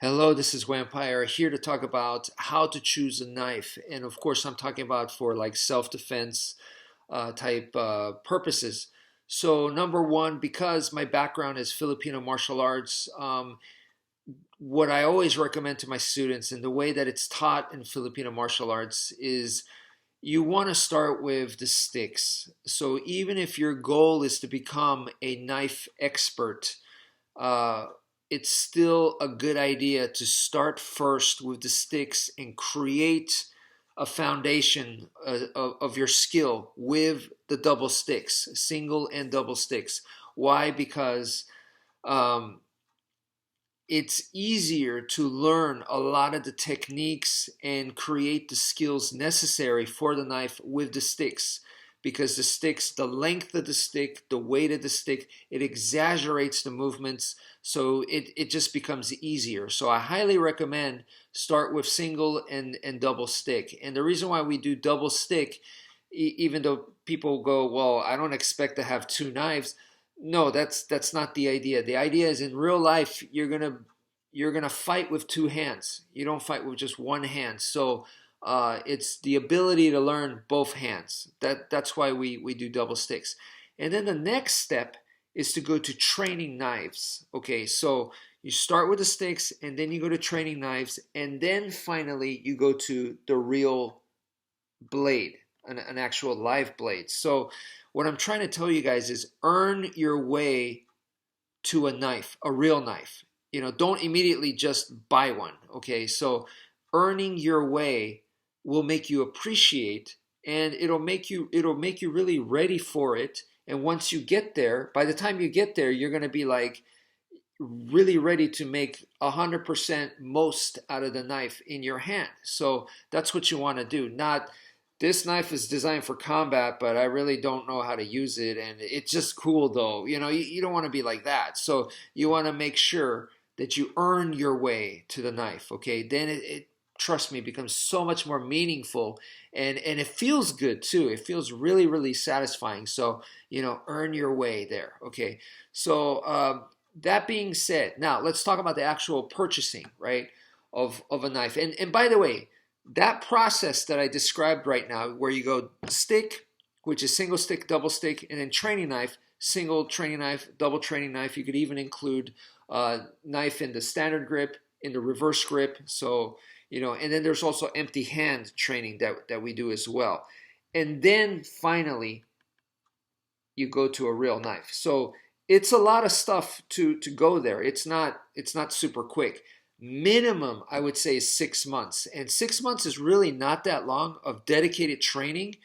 Hello, this is wmpyr here to talk about how to choose a knife. And of course, I'm talking about for like self-defense type purposes. So number one, because my background is Filipino martial arts, what I always recommend to my students and the way that it's taught in Filipino martial arts is you want to start with the sticks. So even if your goal is to become a knife expert, uh, it's still a good idea to start first with the sticks and create a foundation of your skill with the double sticks, single and double sticks. Why? Because um, it's easier to learn a lot of the techniques and create the skills necessary for the knife with the sticks, because the sticks, the length of the stick, the weight of the stick, it exaggerates the movements, so it just becomes easier. So I highly recommend start with single and double stick. And the reason why we do double stick, even though people go, well, I don't expect to have two knives. No, that's not the idea. The idea is in real life you're gonna fight with two hands. You don't fight with just one hand. So it's the ability to learn both hands. That's why we do double sticks. And then the next step is to go to training knives. Okay, so you start with the sticks and then you go to training knives and then finally you go to the real blade, an actual live blade. So what I'm trying to tell you guys is earn your way to a knife, a real knife. Don't immediately just buy one. Okay, so earning your way will make you appreciate, and it'll make you really ready for it. And once you get there, by the time you get there, you're going to be like really ready to make 100% most out of the knife in your hand. So that's what you want to do. Not, this knife is designed for combat, but I really don't know how to use it, and it's just cool though. You don't want to be like that. So you want to make sure that you earn your way to the knife. Okay, then it trust me, becomes so much more meaningful, and it feels good too. It feels really, really satisfying. So earn your way there. Okay, so that being said, now let's talk about the actual purchasing, right, of a knife. And by the way, that process that I described right now, where you go stick, which is single stick, double stick, and then training knife, single training knife, double training knife. You could even include knife in the standard grip, in the reverse grip. So, and then there's also empty hand training that we do as well. And then finally, you go to a real knife. So it's a lot of stuff to go there. It's not super quick. Minimum, I would say, is 6 months, and 6 months is really not that long of dedicated training.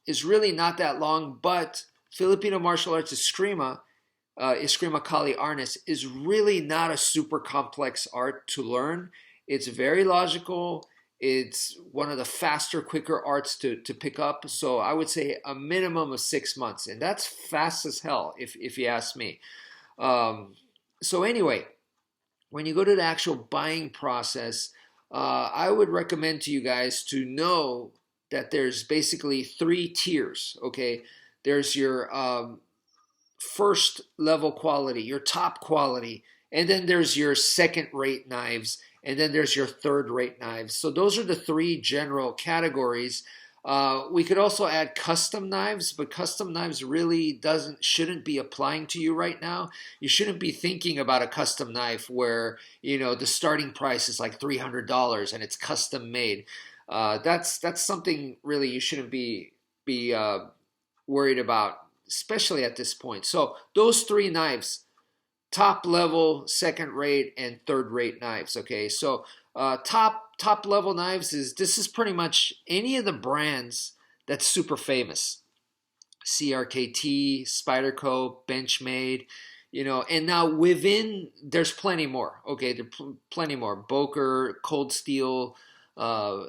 Is really not that long, but Filipino martial arts Eskrima Kali Arnis is really not a super complex art to learn. It's very logical. It's one of the faster, quicker arts to pick up. So I would say a minimum of 6 months. And that's fast as hell, if you ask me. Um, so anyway, when you go to the actual buying process, I would recommend to you guys to know that there's basically three tiers. Okay, there's your first level quality, your top quality, and then there's your second rate knives, and then there's your third rate knives. So those are the three general categories. We could also add custom knives, but custom knives really shouldn't be applying to you right now. You shouldn't be thinking about a custom knife where the starting price is like $300 and it's custom made. That's something really you shouldn't be worried about, especially at this point. So those three knives: top level, second rate, and third rate knives. Okay, so top level knives this is pretty much any of the brands that's super famous: CRKT, Spyderco, Benchmade. And now within, there's plenty more. Okay, plenty more: Boker, Cold Steel, uh,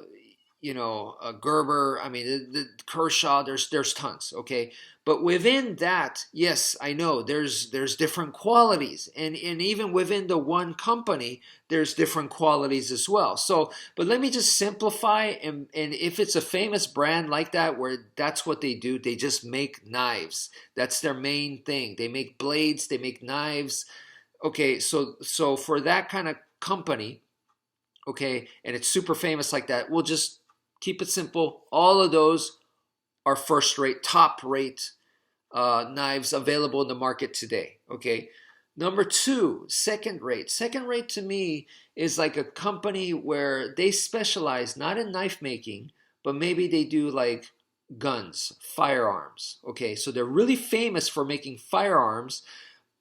Gerber. I mean, the Kershaw. There's tons. Okay, but within that, yes, I know there's different qualities, and even within the one company, there's different qualities as well. So, but let me just simplify, and if it's a famous brand like that, where that's what they do, they just make knives. That's their main thing. They make blades. They make knives. Okay, so for that kind of company, okay, and it's super famous like that, we'll just keep it simple. All of those are first rate, top rate knives available in the market today. Okay. Number two, second rate. Second rate to me is like a company where they specialize not in knife making, but maybe they do like guns, firearms. Okay. So they're really famous for making firearms,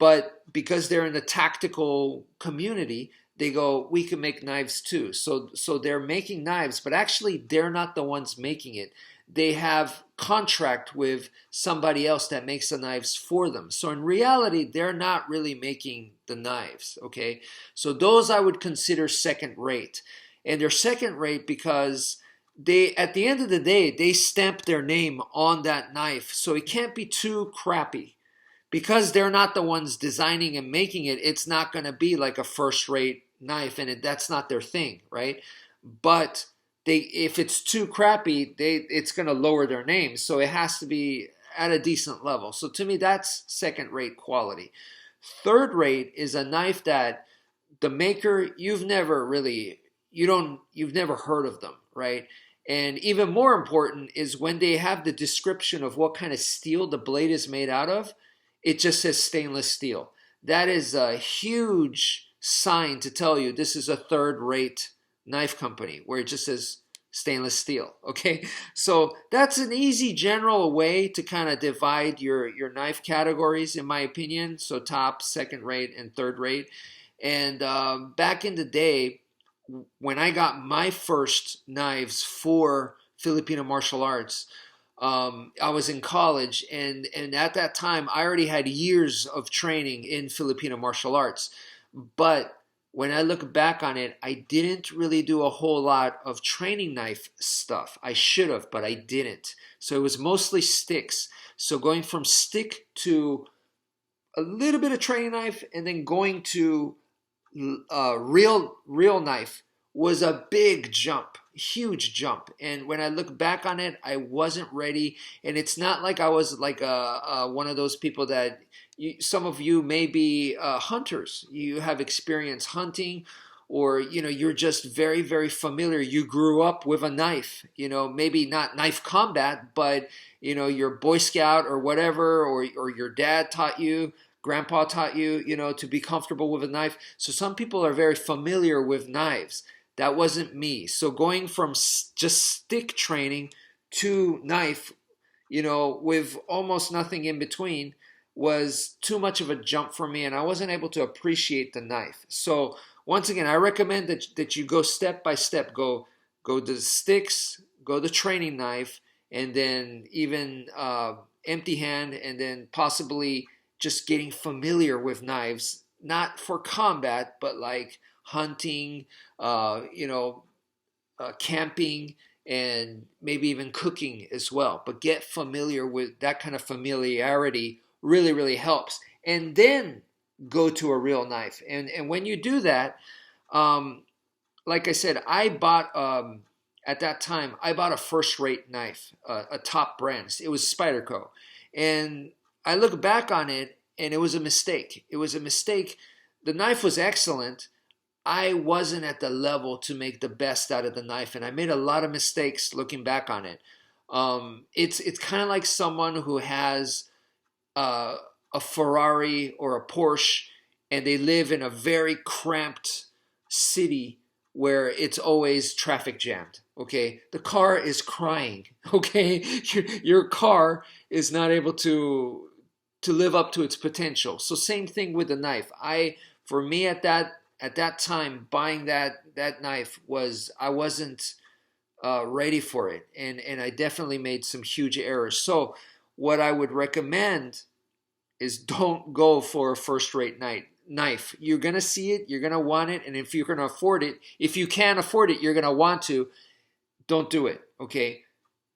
but because they're in the tactical community, they go, we can make knives too. So they're making knives, but actually they're not the ones making it. They have contract with somebody else that makes the knives for them. So in reality, they're not really making the knives, okay? So those I would consider second rate. And they're second rate because they, at the end of the day, they stamp their name on that knife. So it can't be too crappy. Because they're not the ones designing and making it, it's not going to be like a first-rate knife, and that's not their thing, right? But if it's too crappy, it's going to lower their name. So it has to be at a decent level. So to me, that's second-rate quality. Third rate is a knife that the maker, you've never heard of them, right? And even more important is when they have the description of what kind of steel the blade is made out of, it just says stainless steel. That is a huge sign to tell you this is a third-rate knife company where it just says stainless steel, okay? So that's an easy general way to kind of divide your knife categories, in my opinion. So top, second rate, and third rate. And back in the day, when I got my first knives for Filipino martial arts, I was in college, and at that time, I already had years of training in Filipino martial arts. But when I look back on it, I didn't really do a whole lot of training knife stuff. I should have, but I didn't. So it was mostly sticks. So going from stick to a little bit of training knife, and then going to real knife was a big jump, huge jump. And when I look back on it, I wasn't ready. And it's not like I was like one of those people that some of you may be hunters. You have experience hunting, or you're just very, very familiar. You grew up with a knife. Maybe not knife combat, but your Boy Scout or whatever, or your dad taught you. Grandpa taught you, to be comfortable with a knife. So some people are very familiar with knives. That wasn't me. So going from just stick training to knife, with almost nothing in between, was too much of a jump for me, and I wasn't able to appreciate the knife. So once again, I recommend that you go step by step. Go to the sticks, go the training knife, and then even empty hand, and then possibly just getting familiar with knives, not for combat, but like hunting, camping, and maybe even cooking as well. But get familiar with that kind of familiarity really, really helps. And then go to a real knife. And when you do that, like I said, I bought, at that time, I bought a first-rate knife, a top brand. It was Spyderco. And I look back on it, and it was a mistake. It was a mistake. The knife was excellent. I wasn't at the level to make the best out of the knife, and I made a lot of mistakes looking back on it. It's kind of like someone who has a Ferrari or a Porsche, and they live in a very cramped city where it's always traffic jammed. Okay, the car is crying. Okay, your car is not able to live up to its potential. So same thing with the knife. For me at that time, buying that knife I wasn't ready for it, and I definitely made some huge errors. So what I would recommend is don't go for a first-rate knife. You're gonna see it, you're gonna want it, and if you're gonna afford it, if you can afford it, you're gonna want to. Don't do it. Okay.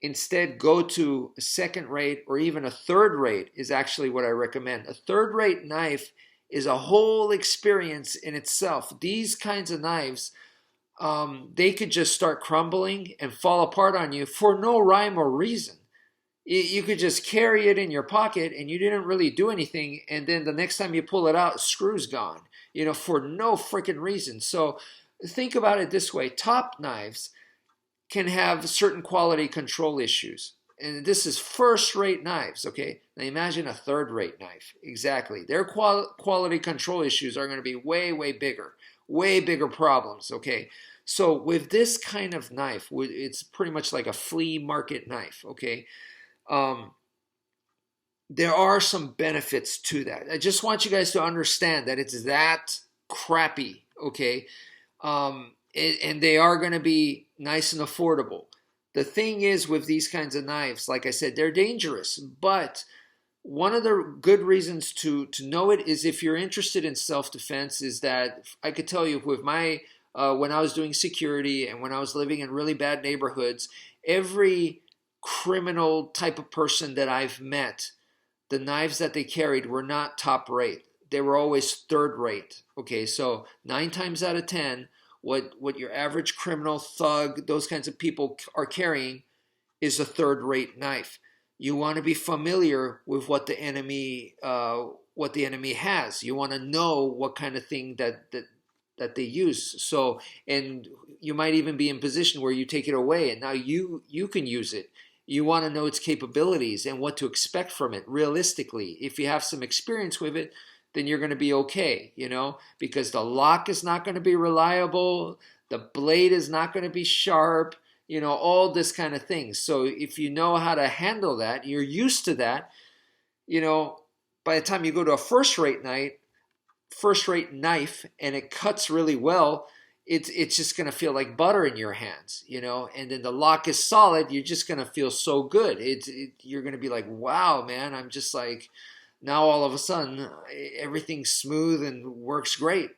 Instead, go to a second rate or even a third rate is actually what I recommend. A third rate knife is a whole experience in itself. These kinds of knives, they could just start crumbling and fall apart on you for no rhyme or reason. You could just carry it in your pocket and you didn't really do anything, and then the next time you pull it out, the screw's gone. for no freaking reason. So think about it this way. Top knives can have certain quality control issues. And this is first-rate knives, okay? Now imagine a third-rate knife. Exactly. Their quality control issues are going to be way, way bigger problems, okay? So with this kind of knife, it's pretty much like a flea market knife, okay? There are some benefits to that. I just want you guys to understand that it's that crappy, okay? And they are going to be nice and affordable. The thing is with these kinds of knives, like I said, they're dangerous. But one of the good reasons to know it is if you're interested in self-defense is that I could tell you with my, when I was doing security and when I was living in really bad neighborhoods, every criminal type of person that I've met, the knives that they carried were not top rate. They were always third rate. Okay, so 9 times out of 10, what your average criminal, thug, those kinds of people are carrying is a third-rate knife. You want to be familiar with what the enemy has. You want to know what kind of thing that they use. So, and you might even be in position where you take it away, and now you can use it. You want to know its capabilities and what to expect from it realistically. If you have some experience with it, then you're going to be okay, because the lock is not going to be reliable, the blade is not going to be sharp, all this kind of thing. So if you know how to handle that, you're used to that, by the time you go to a first-rate knife and it cuts really well, it's just going to feel like butter in your hands, and then the lock is solid, you're just going to feel so good. You're going to be like, wow, man, I'm just like, now all of a sudden, everything's smooth and works great.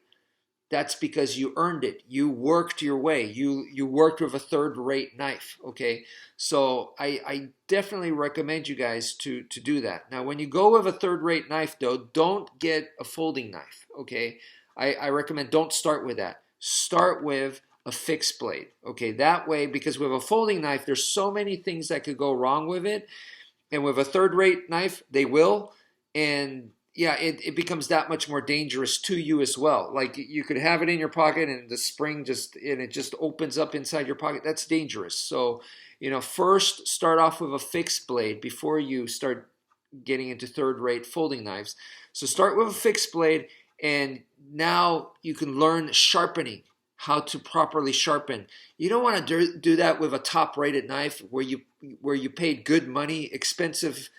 That's because you earned it. You worked your way. You worked with a third-rate knife, okay? So I definitely recommend you guys to do that. Now, when you go with a third-rate knife, though, don't get a folding knife, okay? I recommend don't start with that. Start with a fixed blade, okay? That way, because with a folding knife, there's so many things that could go wrong with it. And with a third-rate knife, they will. And yeah, it becomes that much more dangerous to you as well. Like you could have it in your pocket and the spring it just opens up inside your pocket. That's dangerous. So, first start off with a fixed blade before you start getting into third-rate folding knives. So start with a fixed blade, and now you can learn sharpening, how to properly sharpen. You don't want to do that with a top-rated knife where you paid good money, expensive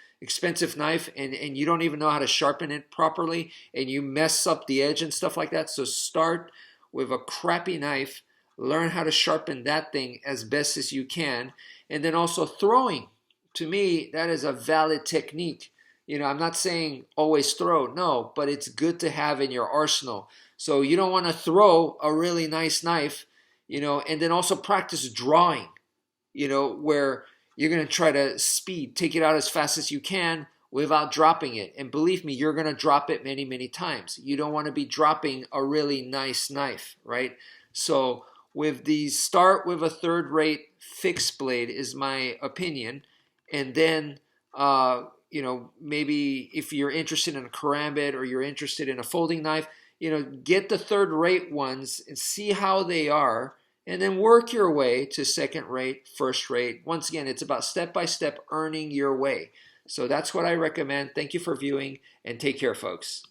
knife, and you don't even know how to sharpen it properly, and you mess up the edge and stuff like that. So start with a crappy knife, learn how to sharpen that thing as best as you can, and then also throwing. To me, that is a valid technique. I'm not saying always throw, no, but it's good to have in your arsenal. So you don't want to throw a really nice knife, and then also practice drawing, where you're going to try to take it out as fast as you can without dropping it. And believe me, you're going to drop it many, many times. You don't want to be dropping a really nice knife, right? So with these, start with a third-rate fixed blade is my opinion. And then, maybe if you're interested in a karambit or you're interested in a folding knife, get the third-rate ones and see how they are. And then work your way to second rate, first rate. Once again, it's about step-by-step earning your way. So that's what I recommend. Thank you for viewing, and take care, folks.